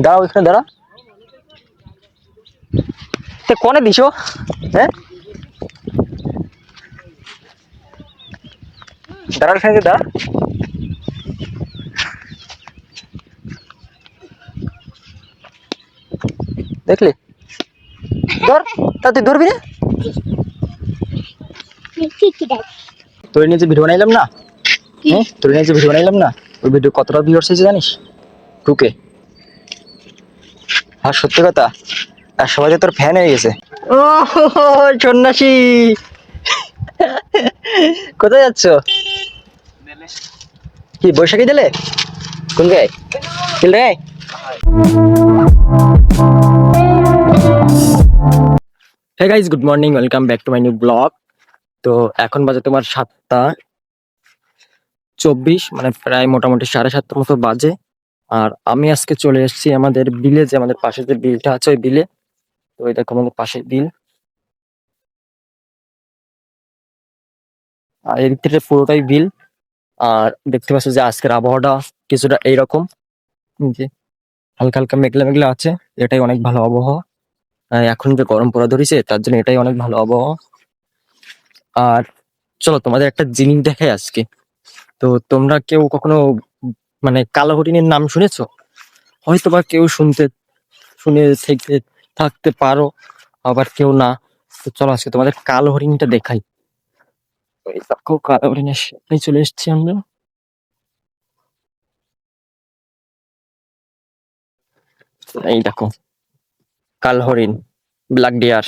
দাঁড়াও, এখানে দাঁড়া। কোনে দিছো? হ্যাঁ, দাঁড়ার এখানে দাঁড়া। দেখলি? ধর, তা তুই ধরবি না? তোর নিয়ে যে ভিডিও বানাইলাম না, হ্যাঁ, তোর নিয়ে যে ভিডিও বানাইলাম না, ওই ভিডিও কতটা ভিউয়ার্স হয়েছে জানিস? 2K। আর সত্যি কথা, আর সবাই যে তোর ফ্যান হয়ে গেছে। ও সন্ন্যাসী, কোথায় যাচ্ছ? কি বৈশাখী দিলে? কোন গায়ে রে? Hey guys, good morning, welcome back to my new vlog. তো এখন বাজে তোমার 7টা 24, মানে প্রায় মোটামুটি 7:30টার মতো বাজে। আর আমি আজকে চলে এসেছি আমাদের বিলে, যে আমাদের পাশে যে বিলটা আছে ওই বিলে। তো এই দেখো আমাদের পাশে বিল, আর এদিক থেকে পুরোটাই বিল। আর দেখতে পাচ্ছ যে আজকের আবহাওয়াটা কিছুটা এইরকম, যে হালকা হালকা মেঘলা মেঘলা আছে। এটাই অনেক ভালো আবহাওয়া। আর এখন যে গরম পড়া ধরেছে তার জন্য এটাই অনেক ভালো আবহাওয়া। আর চলো তোমাদের একটা জিনিস দেখাই আজকে। তো তোমরা কেউ কখনো মানে কালো হরিণের নাম শুনেছো? হয়তো বা কেউ শুনে থেকে থাকতে পারো, আবার কেউ না। তো চলো আজকে তোমাদের কালো হরিণটা দেখাই। এই দেখো কালো হরিণের সামনে চলে এসেছি আমরা। এই দেখো কালো হরিণ, ব্ল্যাক ডিয়ার।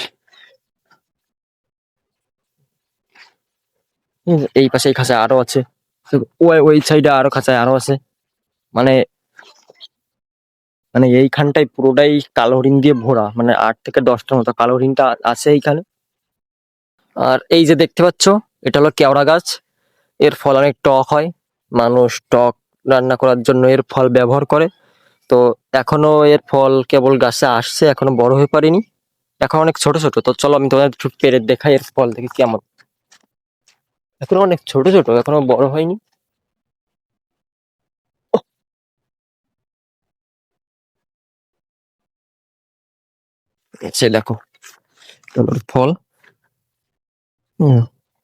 এই পাশে এই খাঁচায় আরো আছে, তো ওই ওই সাইডে আরো খাঁচায় আরো আছে। মানে মানে এইখানটাই পুরোটাই কালো হরিণ দিয়ে ভরা, মানে 8 থেকে 10টার মতো কালো হরিণটা আছে এইখানে। আর এই যে দেখতে পাচ্ছ, এটা হলো কেওড়া গাছ। এর ফল অনেক টক হয়, মানুষ টক রান্না করার জন্য এর ফল ব্যবহার করে। তো এখনো এর ফল কেবল গাছে আসছে, এখনো বড় হয়ে পারেনি, এখন অনেক ছোট ছোট। তো চলো আমি তোমাদের একটু পেরে দেখাই এর ফল দেখি কেমন। এখনো অনেক ছোট ছোট, এখনো বড় হয়নি। সে দেখো এগুলোর ফল। হম,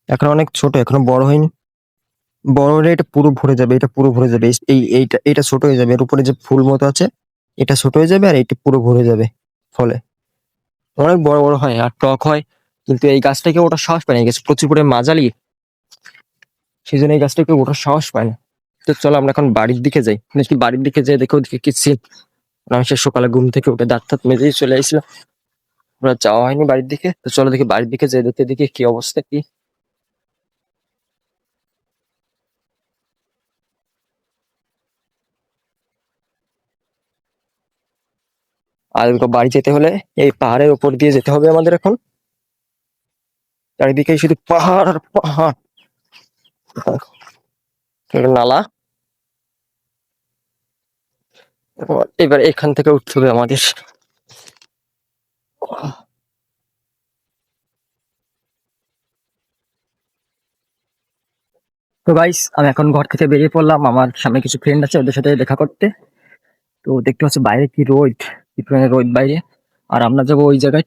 এখন অনেক ছোট, এখনো বড় হয়নি। বড় হলে এটা পুরো ভরে যাবে, এটা পুরো ভরে যাবে। এইটা ছোট হয়ে যাবে, এর উপরে যে ফুল মতো আছে এটা ছোট হয়ে যাবে, আর এইটা পুরো ভরে যাবে ফলে। অনেক বড় বড় হয় আর টক হয়। কিন্তু এই গাছটাকে ওটা সাহস পায় না, এই গাছ প্রচুর পরিমাণে মাজালি, সেই জন্য এই গাছটাকে ওঠার সাহস পায় না। তো চলো আমরা এখন বাড়ির দিকে যাই, নাকি বাড়ির দিকে যাই দেখো ওদিকে কি সিন। আমি সে সকালে ঘুম থেকে উঠে দাঁত টাত মেজেই চলে আসলাম, ওরা যাওয়া হয়নি বাড়ির দিকে। তো চলো দেখি বাড়ির দিকে যাই, দেখতে দেখি কি অবস্থা কি। আর বাড়ি যেতে হলে এই পাহাড়ের উপর দিয়ে যেতে হবে আমাদের এখন। চারিদিকে শুধু পাহাড় আর পাহাড়। একটা নালা, এবার এখান থেকে উঠতে হবে আমাদের। তো গাইস, আমি এখন ঘর থেকে বেরিয়ে পড়লাম, আমার সামনে কিছু ফ্রেন্ড আছে ওদের সাথে দেখা করতে। তো দেখতে পাচ্ছ বাইরে কি রোদ, কি পরিমাণে রোদ বাইরে। আর আমরা যাবো ওই জায়গায়,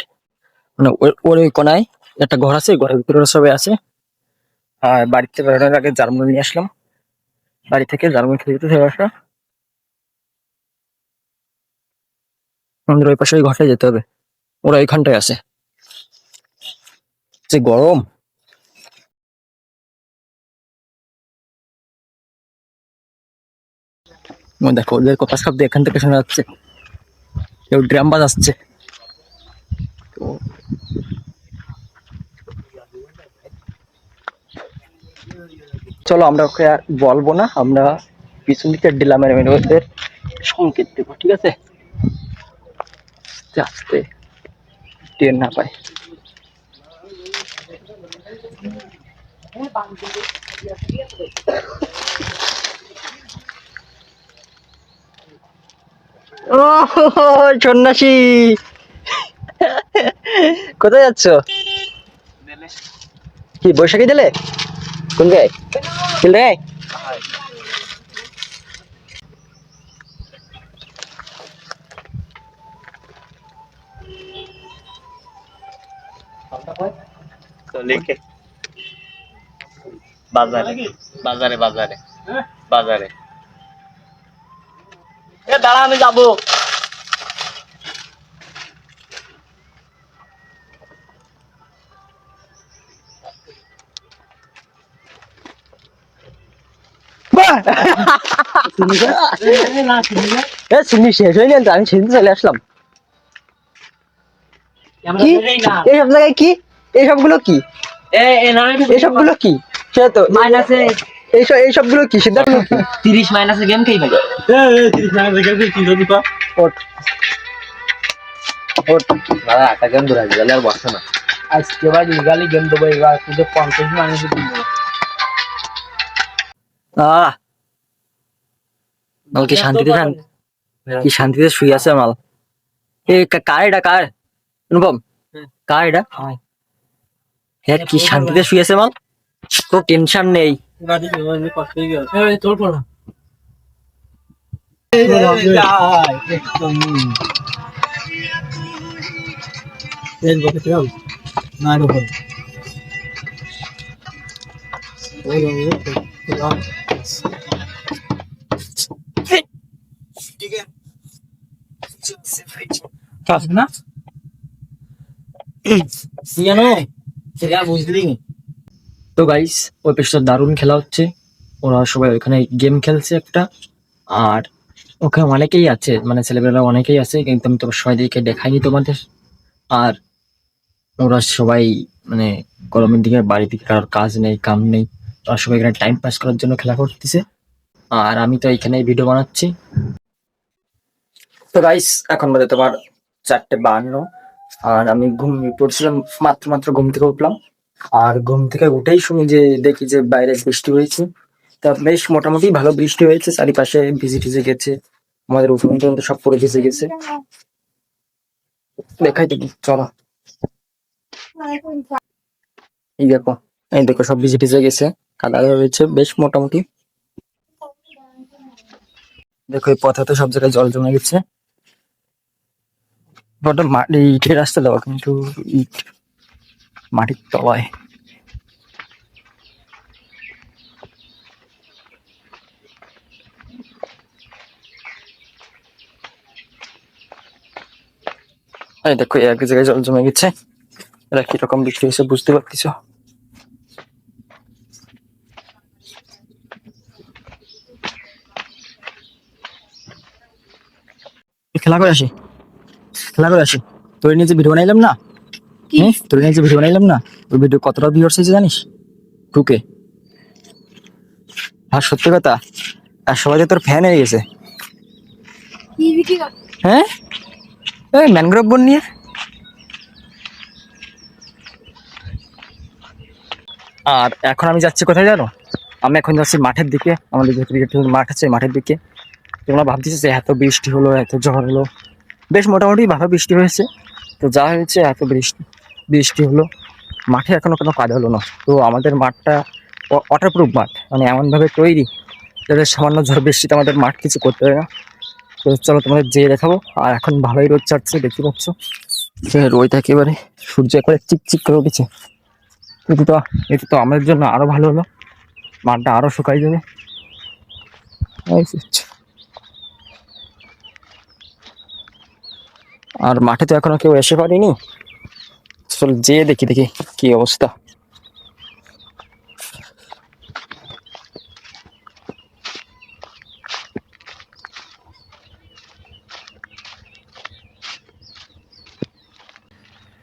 মানে ওর ওই কোনায় একটা ঘর আছে, ঘরের ভিতরে ওরা সবাই আছে। আর বাড়িতে বেরোনোর আগে জার্মানি নিয়ে আসলাম, বাড়ি থেকে জার্মানি খেতে যেতে আসা। আমাদের ওই পাশে ওই ঘরটায় যেতে হবে, ওরা ওইখানটায় আছে। যে গরম। দেখো ওদের কথা শব্দ এখান থেকে শোনা যাচ্ছে, কেউ ড্রাম বাজাচ্ছে। তো চলো আমরা ওকে আর বলবো না, আমরা পিছন দিকে ডিলা মেরে মেরে ওদের সংকেত দেবো, ঠিক আছে? আস্তে আস্তে, টের না পায়। ও সন্ন্যাসী, কোথায় যাচ্ছ? কি বৈশাখী দিলে? কোন গায়ে রে? লিখে বাজারে বাজারে বাজারে বাজারে এ দাঁড়া আমি যাবো চিনি শেষ হয়ে গেল, আমি চিনতে চলে আসলাম। কি এইসব জায়গায় কি এইসবগুলো কি এইসবগুলো কি সে তো মাইনাসে এইসবগুলো কি সিদ্ধান্ত কি 30 মাইনাসে গেম খেই ভাই 30 মাইনাসে গেম কি দিবা ওঠ ওঠ দাদা একটা গেম ধরে গেলে আর বসে না আজকে ভাই গালি গেম দেবো এবার তুই 50 মাইনাসে দিব মাল কি শান্তিতে কি শান্তিতে শুয়ে আছে মাল। কার এটা কার অনুপম কার এটা হ্যাঁ কি শান্তিতে শুয়ে আছে মাল, কোনো টেনশন নেই। তোর পর না বুঝলি তো গাইস ওই পেশটা দারুণ খেলা হচ্ছে, ওরা সবাই ওখানে গেম খেলছে একটা, আর ওখানে অনেকেই আছে মানে ছেলেমেয়েরা অনেকেই আছে, কিন্তু আমি তোমার সবাইকে দেখাইনি তোমাদের। আর ওরা সবাই মানে গরমের দিকে বাড়ির দিকে কারোর কাজ নেই কাম নেই, ওরা সবাই এখানে টাইম পাস করার জন্য খেলা করতেছে, আর আমি তো এখানে ভিডিও বানাচ্ছি। তো গাইস এখন বাজে তোমার 4:52, আর আমি ঘুমিয়ে পড়ছিলাম, মাত্র ঘুম থেকে উঠলাম। আর ঘুম থেকে উঠেই শুনি যে দেখি যে বাইরে বৃষ্টি হয়েছে, তা বেশ মোটামুটি ভালো বৃষ্টি হয়েছে, চারিপাশে ভিজে টিজে গেছে, আমাদের উঠোন টুঠোন সব পরে ভিজে গেছে। দেখাই দেখি চলো, এই দেখো সব ভিজে টিজে গেছে, কাদা হয়েছে বেশ মোটামুটি। দেখো এই পথে তো সব জায়গায় জল জমে গেছে, বড় মাটি ইটের রাস্তা দেওয়া, কিন্তু ইট মাটির তলায়। এই দেখো এক জায়গায় জল জমে গেছে, এটা কিরকম বৃষ্টি হয়েছে বুঝতে পারতেছো। খেলা করে আসি তোর নিয়ে যে ভিডিও বানাইলাম না, তোর নিয়ে যে ভিডিও বানাইলাম না, ওই ভিডিও কতটা ভিউয়ার্স হয়েছে জানিস? 2K। আর সত্যি কথা, আর সবাই তো তোর ফ্যান হয়ে গেছে। হ্যাঁ এই ম্যানগ্রোভ বন নিয়ে। আর এখন আমি যাচ্ছি কোথায় জানো? আমি এখন যাচ্ছি মাঠের দিকে, আমাদের যে ক্রিকেট মাঠ আছে মাঠের দিকে। তোমরা ভাবতেছো যে এত বৃষ্টি হলো এত ঝড় হলো, বেশ মোটামুটি ভালো বৃষ্টি হয়েছে। তো যা হয়েছে এত বৃষ্টি হলো, মাঠে এখনো কোনো কাজ হলো না। তো আমাদের মাঠটা ওয়াটারপ্রুফ মাঠ, মানে এমনভাবে তৈরি যাতে সামান্য ঝড় বৃষ্টিতে আমাদের মাঠ কিছু করতে হয় না। তো চলো তোমাদের যেয়ে দেখাবো। আর এখন ভালোই রোদ চাচ্ছে, দেখতে পাচ্ছ রোদ একেবারে সূর্য একবারে চিকচিক করে উঠেছে। এটা তো আমাদের জন্য আরো ভালো হলো, মাঠটা আরো শুকাই যাবে। আর মাঠে তো এখনো কেউ এসে পারেনি, চল যেয়ে দেখি কি অবস্থা।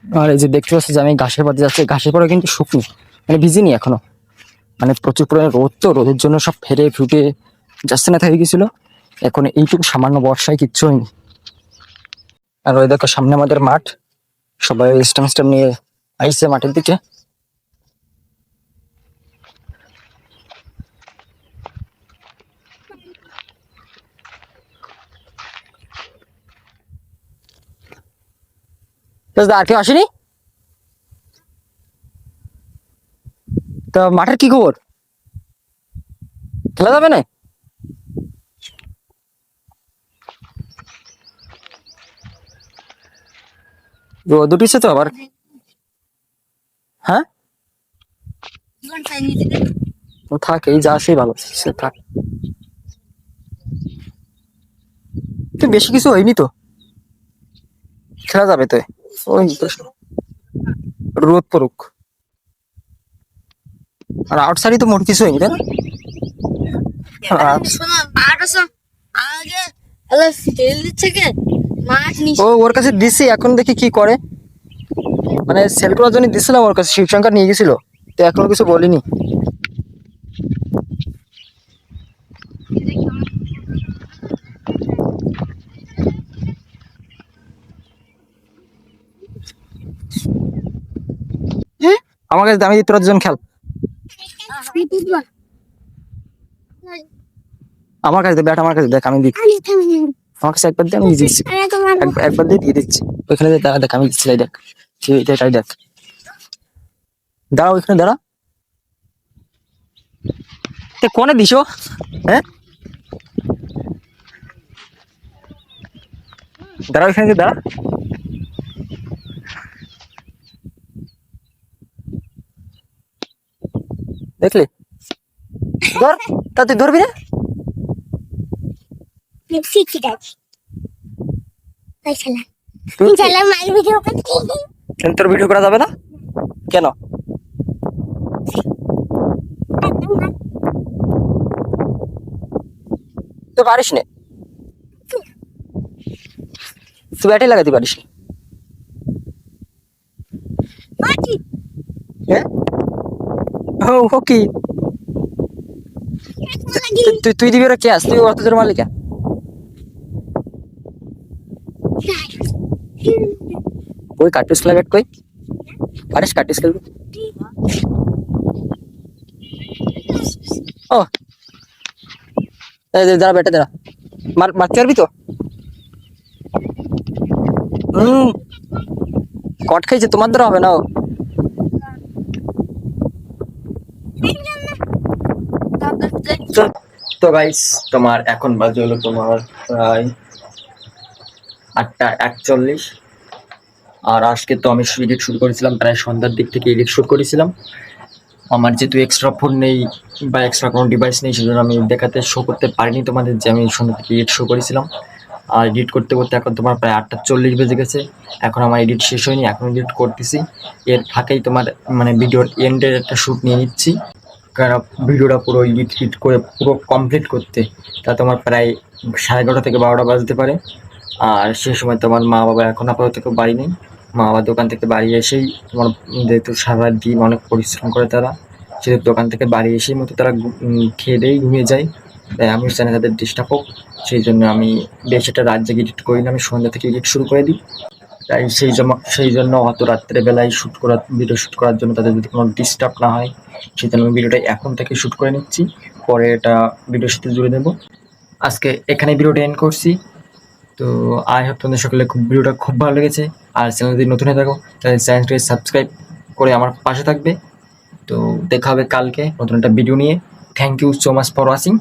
আর এই যে দেখতে পাচ্ছি যে আমি ঘাসের পাড়ে যাচ্ছি, ঘাসের পরে কিন্তু শুকনো, মানে ভিজিনি এখনো, মানে প্রচুর পরিমাণে রোদ, তো রোদের জন্য সব ফেটে ফুটে যাচ্ছে না থেকে গেছিল। এখন এইটুকু সামান্য বর্ষায় কিচ্ছু হয়নি। আর ওই দেখো সামনে আমাদের মাঠ, সবাই স্টাম্প নিয়ে আইসে মাঠের দিকে। আর কেউ আসেনি? তা মাঠের কি খবর, খেলা যাবে না? রোদ উঠেছে তো আবার। হ্যাঁ ও থাক, এই যা আসেই ভালো, সে থাক। তুই বেশি কিছু হয়নি তো, খেলা যাবে তো। ওই তো রোদ পড়ুক, আর আউটসাইডে তো মোট কিছু হয়নি তাই না? ও ওর কাছে দিছি, এখন দেখি কি করে। মানে সেল করার জন্য দিছিলাম ওর কাছে, শিবশঙ্কর নিয়ে গেছিল, তো এখনো কিছু বলিনি। আমার কাছে দামি, তোরা দুজন খেল। আমার কাছে ব্যাট, আমার কাছে দেখ, আমি দিচ্ছি। আমার কাছে একবার দিয়ে আমি দিচ্ছি, একবার দিয়ে দিচ্ছি। ওইখানে দাঁড়া, দেখ আমি দিচ্ছি, দেখ এটাই দেখ, দাঁড়া ওইখানে দাঁড়া। কোনে দিস? হ্যাঁ দাঁড়া, ওইখানে দাঁড়া। দেখলি, ধর, তা তুই ধরবি না? তোর ভিডিও করা যাবে না কেন? তো পারিস না, তুই ব্যাটে লাগাতে পারিস না। ও কি তুই দিবি ওরা, কে আস তুই অত জোর মালিকা? ওই কার্টুস খেলা ব্যাট কই পারিস? কার্টুস খেলবি? ও দাঁড়া, ব্যাটে দাঁড়া, মারতে পারবি তো? কট খাইছে, তোমার দ্বারা হবে না। তো গাইস, তোমার এখন বাজে হলো তোমার প্রায় 8:41। আর আজকে তো আমি এডিট শুরু করেছিলাম প্রায় সন্ধ্যার দিক থেকে, এডিট শুরু করেছিলাম। আমার যেহেতু এক্সট্রা ফোন নেই বা এক্সট্রা কোনো ডিভাইস নেই, সেজন্য আমি দেখাতে শো করতে পারিনি তোমাদের যে আমি সন্ধ্যা থেকে এডিট শো করেছিলাম। আর এডিট করতে করতে এখন তোমার প্রায় 8:40 বেজে গেছে। এখন আমার এডিট শেষ হয়নি, এখন এডিট করতেছি। এর ফাঁকেই তোমার মানে ভিডিওর এন্ডের একটা শ্যুট নিয়ে নিচ্ছি, কারণ ভিডিওটা পুরো এডিট হিট করে পুরো কমপ্লিট করতে তা তোমার প্রায় 11:30 থেকে 12টা বাজতে পারে। আর সেই সময় তোমার মা বাবা এখন আপাতত কেউ বাড়ি নেই। মা বাবা দোকান থেকে বাড়ি এসেই তোমার, যেহেতু সারা দিন অনেক পরিশ্রম করে তারা, সেহেতু দোকান থেকে বাড়ি এসেই মতো তারা খেয়ে দিয়েই ঘুমিয়ে যায়। তাই আমি জানি তাদের ডিস্টার্ব হোক, সেই জন্য আমি বেশ একটা রাত জেগে এডিট করি না, আমি সন্ধ্যা থেকে এডিট শুরু করে দিই। তাই সেই জন্য অত রাত্রেবেলায় ভিডিও শ্যুট করার জন্য তাদের যদি কোনো ডিস্টার্ব না হয়, সেই জন্য আমি ভিডিওটা এখন থেকে শ্যুট করে নিচ্ছি, পরে এটা ভিডিওর সাথে জুড়ে দেবো। আজকে এখানে ভিডিওটা এন্ড করছি। তো আই হোপ তোমাদের সকলে ভিডিওটা খুব ভালো লেগেছে। আর চ্যানেল যদি নতুন হয়ে থাকো তাহলে চ্যানেলটাকে সাবস্ক্রাইব করে আমার পাশে থাকবে। তো দেখা হবে কালকে নতুন একটা ভিডিও নিয়ে। Thank you so much for watching.